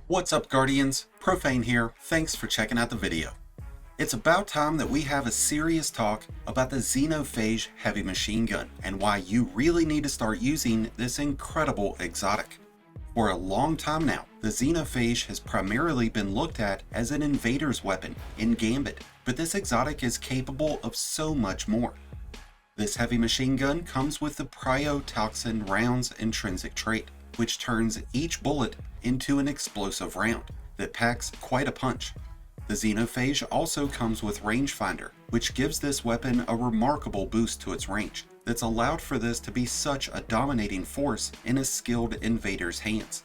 What's up, Guardians? Profane here. Thanks for checking out the video. It's about time that we have a serious talk about the Xenophage heavy machine gun and why you really need to start using this incredible exotic. For a long time now, the Xenophage has primarily been looked at as an invader's weapon in Gambit, but this exotic is capable of so much more. This heavy machine gun comes with the Cryotoxin round's intrinsic trait, which turns each bullet into an explosive round that packs quite a punch. The Xenophage also comes with rangefinder, which gives this weapon a remarkable boost to its range that's allowed for this to be such a dominating force in a skilled invader's hands.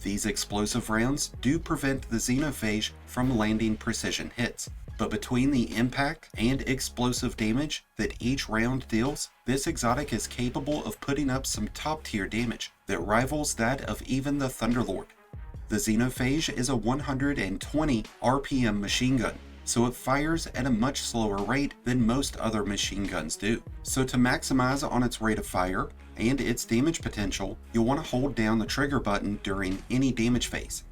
These explosive rounds do prevent the Xenophage from landing precision hits, but between the impact and explosive damage that each round deals, this exotic is capable of putting up some top-tier damage that rivals that of even the Thunderlord. The Xenophage is a 120 RPM machine gun, so it fires at a much slower rate than most other machine guns do. So to maximize on its rate of fire and its damage potential, you'll want to hold down the trigger button during any damage phase.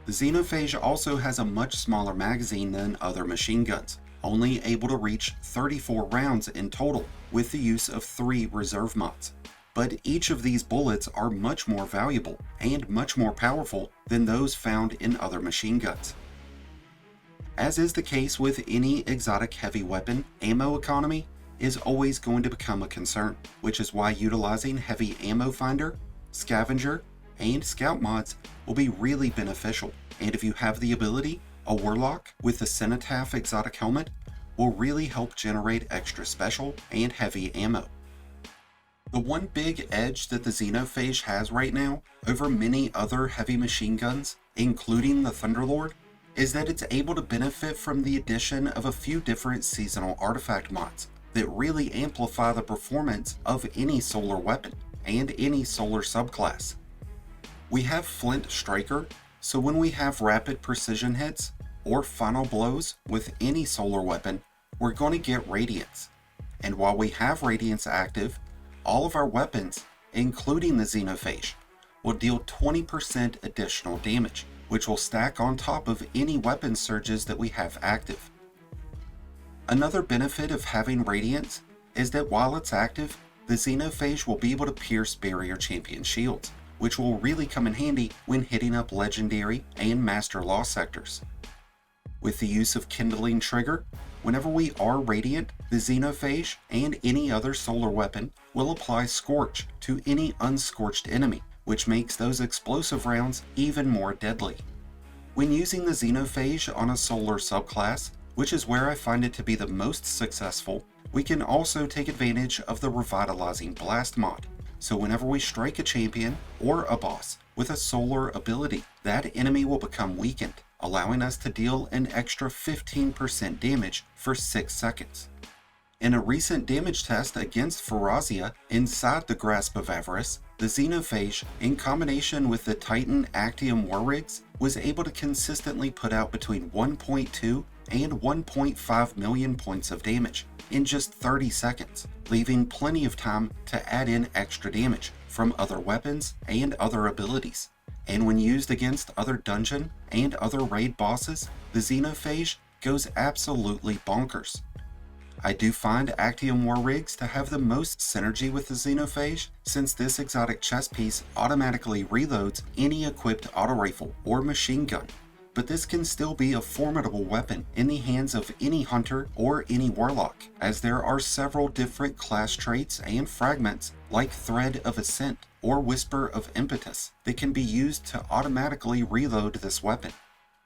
The Xenophage also has a much smaller magazine than other machine guns, only able to reach 34 rounds in total with the use of 3 reserve mods. But each of these bullets are much more valuable and much more powerful than those found in other machine guns. As is the case with any exotic heavy weapon, ammo economy is always going to become a concern, which is why utilizing heavy ammo finder, scavenger, and scout mods will be really beneficial. And if you have the ability, a warlock with the Cenotaph exotic helmet will really help generate extra special and heavy ammo. The one big edge that the Xenophage has right now over many other heavy machine guns, including the Thunderlord, is that it's able to benefit from the addition of a few different seasonal artifact mods that really amplify the performance of any solar weapon and any solar subclass. We have Flint Striker, so when we have rapid precision hits or final blows with any solar weapon, we're going to get Radiance. And while we have Radiance active, all of our weapons, including the Xenophage, will deal 20% additional damage, which will stack on top of any weapon surges that we have active. Another benefit of having Radiance is that while it's active, the Xenophage will be able to pierce barrier champion shields, which will really come in handy when hitting up legendary and master law sectors. With the use of Kindling Trigger, whenever we are radiant, the Xenophage and any other solar weapon will apply Scorch to any unscorched enemy, which makes those explosive rounds even more deadly. When using the Xenophage on a solar subclass, which is where I find it to be the most successful, we can also take advantage of the Revitalizing Blast mod. So whenever we strike a champion or a boss with a solar ability, that enemy will become weakened, allowing us to deal an extra 15% damage for 6 seconds. In a recent damage test against Farazia inside the Grasp of Avarice, the Xenophage, in combination with the Titan Actium War Rigs, was able to consistently put out between 1.2 and 1.5 million points of damage in just 30 seconds, leaving plenty of time to add in extra damage from other weapons and other abilities. And when used against other dungeon and other raid bosses, the Xenophage goes absolutely bonkers. I do find Actium War Rigs to have the most synergy with the Xenophage, since this exotic chest piece automatically reloads any equipped auto rifle or machine gun, but this can still be a formidable weapon in the hands of any hunter or any warlock, as there are several different class traits and fragments like Thread of Ascent or Whisper of Impetus that can be used to automatically reload this weapon.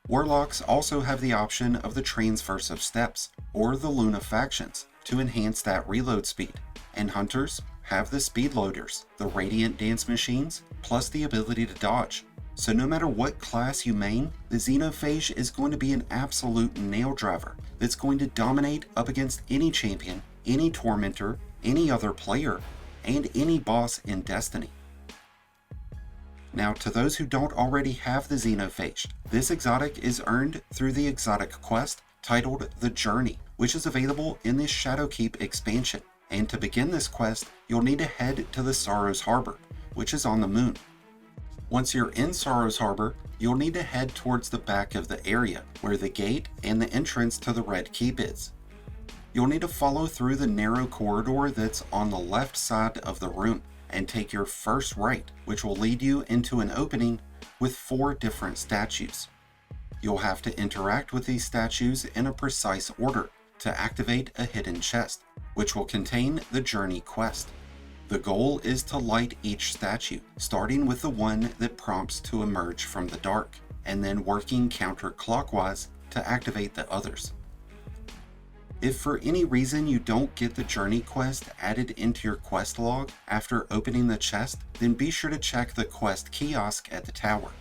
Warlocks also have the option of the Transverse of Steps or the Luna factions to enhance that reload speed, and hunters have the Speed Loaders, the Radiant Dance Machines, plus the ability to dodge. So no matter what class you main, the Xenophage is going to be an absolute nail driver that's going to dominate up against any champion, any tormentor, any other player, and any boss in Destiny. Now, to those who don't already have the Xenophage, this exotic is earned through the exotic quest titled The Journey, which is available in the Shadowkeep expansion. And to begin this quest, you'll need to head to the Sorrow's Harbor, which is on the moon. Once you're in Sorrow's Harbor, you'll need to head towards the back of the area where the gate and the entrance to the Red Keep is. You'll need to follow through the narrow corridor that's on the left side of the room and take your first right, which will lead you into an opening with 4 different statues. You'll have to interact with these statues in a precise order to activate a hidden chest, which will contain the journey quest. The goal is to light each statue, starting with the one that prompts to emerge from the dark, and then working counterclockwise to activate the others. If for any reason you don't get the journey quest added into your quest log after opening the chest, then be sure to check the quest kiosk at the tower.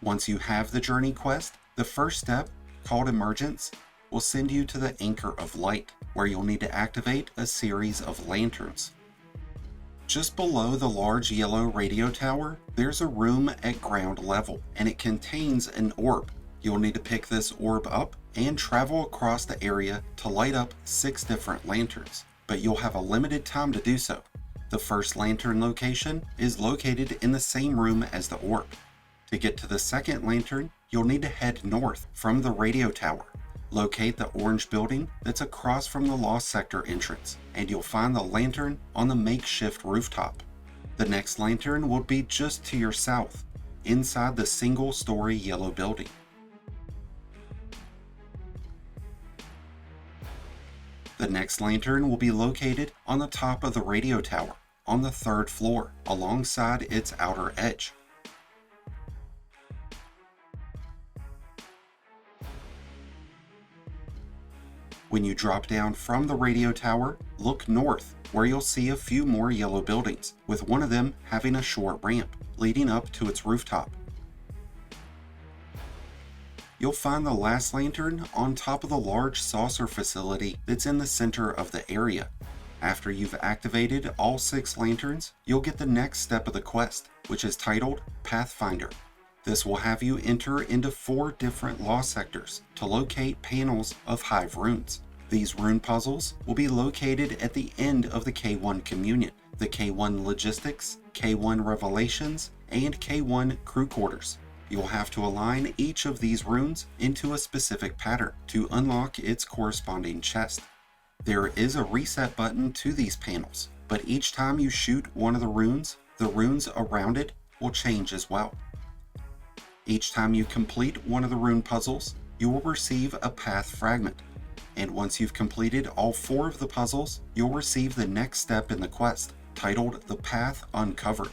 Once you have the journey quest, the first step, called Emergence, will send you to the Anchor of Light, where you'll need to activate a series of lanterns. Just below the large yellow radio tower, there's a room at ground level, and it contains an orb. You'll need to pick this orb up and travel across the area to light up 6 different lanterns, but you'll have a limited time to do so. The first lantern location is located in the same room as the orb. To get to the second lantern, you'll need to head north from the radio tower. Locate the orange building that's across from the Lost Sector entrance, and you'll find the lantern on the makeshift rooftop. The next lantern will be just to your south, inside the single-story yellow building. The next lantern will be located on the top of the radio tower, on the 3rd floor, alongside its outer edge. When you drop down from the radio tower, look north, where you'll see a few more yellow buildings, with one of them having a short ramp leading up to its rooftop. You'll find the last lantern on top of the large saucer facility that's in the center of the area. After you've activated all 6 lanterns, you'll get the next step of the quest, which is titled Pathfinder. This will have you enter into 4 different lost sectors to locate panels of Hive runes. These rune puzzles will be located at the end of the K1 Communion, the K1 Logistics, K1 Revelations, and K1 Crew Quarters. You'll have to align each of these runes into a specific pattern to unlock its corresponding chest. There is a reset button to these panels, but each time you shoot one of the runes around it will change as well. Each time you complete one of the rune puzzles, you will receive a path fragment, and once you've completed all 4 of the puzzles, you'll receive the next step in the quest, titled the Path Uncovered.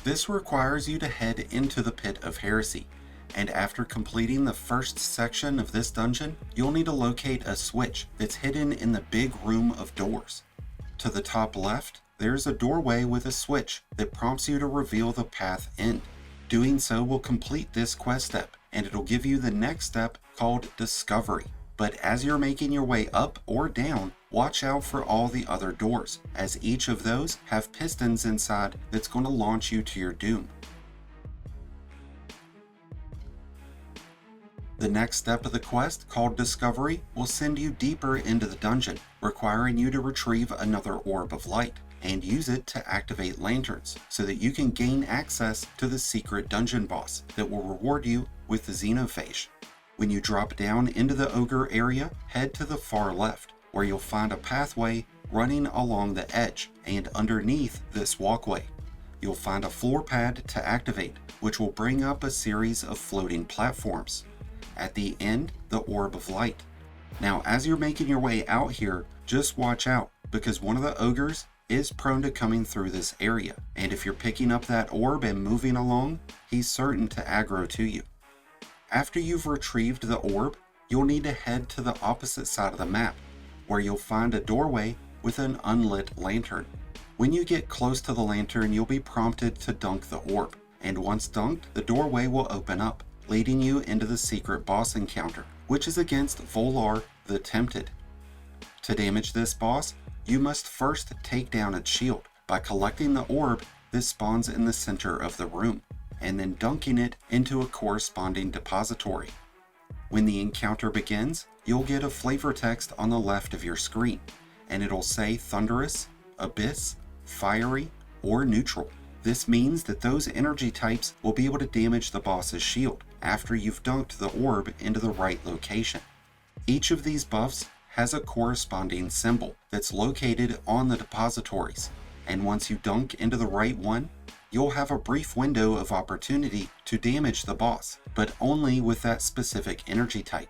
This requires you to head into the Pit of Heresy, and after completing the first section of this dungeon, you'll need to locate a switch that's hidden in the big room of doors. To the top left, there's a doorway with a switch that prompts you to reveal the path end. Doing so will complete this quest step, and it'll give you the next step called Discovery. But as you're making your way up or down, watch out for all the other doors, as each of those have pistons inside that's going to launch you to your doom. The next step of the quest, called Discovery, will send you deeper into the dungeon, requiring you to retrieve another orb of light and use it to activate lanterns so that you can gain access to the secret dungeon boss that will reward you with the Xenophage. When you drop down into the ogre area, head to the far left, where you'll find a pathway running along the edge, and underneath this walkway, you'll find a floor pad to activate, which will bring up a series of floating platforms. At the end, the Orb of Light. Now, as you're making your way out here, just watch out, because one of the ogres is prone to coming through this area, and if you're picking up that orb and moving along, he's certain to aggro to you. After you've retrieved the orb, you'll need to head to the opposite side of the map, where you'll find a doorway with an unlit lantern. When you get close to the lantern, you'll be prompted to dunk the orb, and once dunked, the doorway will open up, leading you into the secret boss encounter, which is against Vulmar the Tempted. To damage this boss, you must first take down its shield by collecting the orb that spawns in the center of the room, and then dunking it into a corresponding depository. When the encounter begins, you'll get a flavor text on the left of your screen, and it'll say Thunderous, Abyss, Fiery, or Neutral. This means that those energy types will be able to damage the boss's shield after you've dunked the orb into the right location. Each of these buffs has a corresponding symbol that's located on the depositories, and once you dunk into the right one, you'll have a brief window of opportunity to damage the boss, but only with that specific energy type.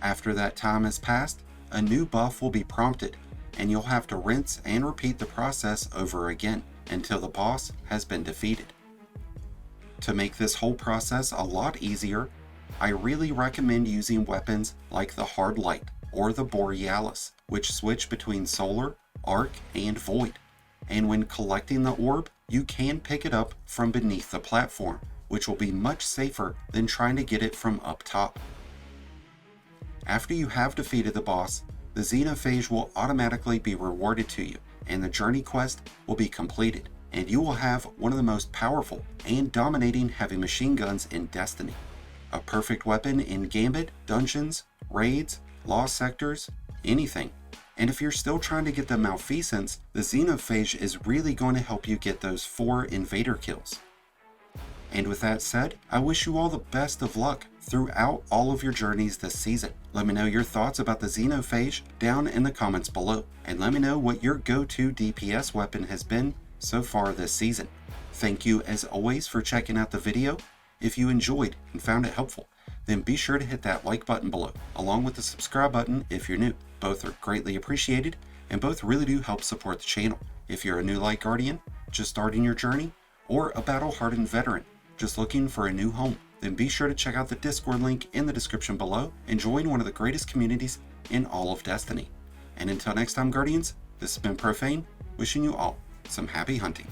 After that time has passed, a new buff will be prompted, and you'll have to rinse and repeat the process over again until the boss has been defeated. To make this whole process a lot easier, I really recommend using weapons like the Hard Light or the Borealis, which switch between Solar, Arc, and Void. And when collecting the orb, you can pick it up from beneath the platform, which will be much safer than trying to get it from up top. After you have defeated the boss, the Xenophage will automatically be rewarded to you, and the journey quest will be completed, and you will have one of the most powerful and dominating heavy machine guns in Destiny. A perfect weapon in Gambit, dungeons, raids, lost sectors, anything. And if you're still trying to get the Malfeasance, the Xenophage is really going to help you get those 4 invader kills. And with that said, I wish you all the best of luck throughout all of your journeys this season. Let me know your thoughts about the Xenophage down in the comments below, and let me know what your go-to DPS weapon has been so far this season. Thank you as always for checking out the video. If you enjoyed and found it helpful, then be sure to hit that like button below, along with the subscribe button if you're new. Both are greatly appreciated, and both really do help support the channel. If you're a new Light Guardian, just starting your journey, or a battle-hardened veteran, just looking for a new home, then be sure to check out the Discord link in the description below and join one of the greatest communities in all of Destiny. And until next time, Guardians, this has been Profane, wishing you all some happy hunting.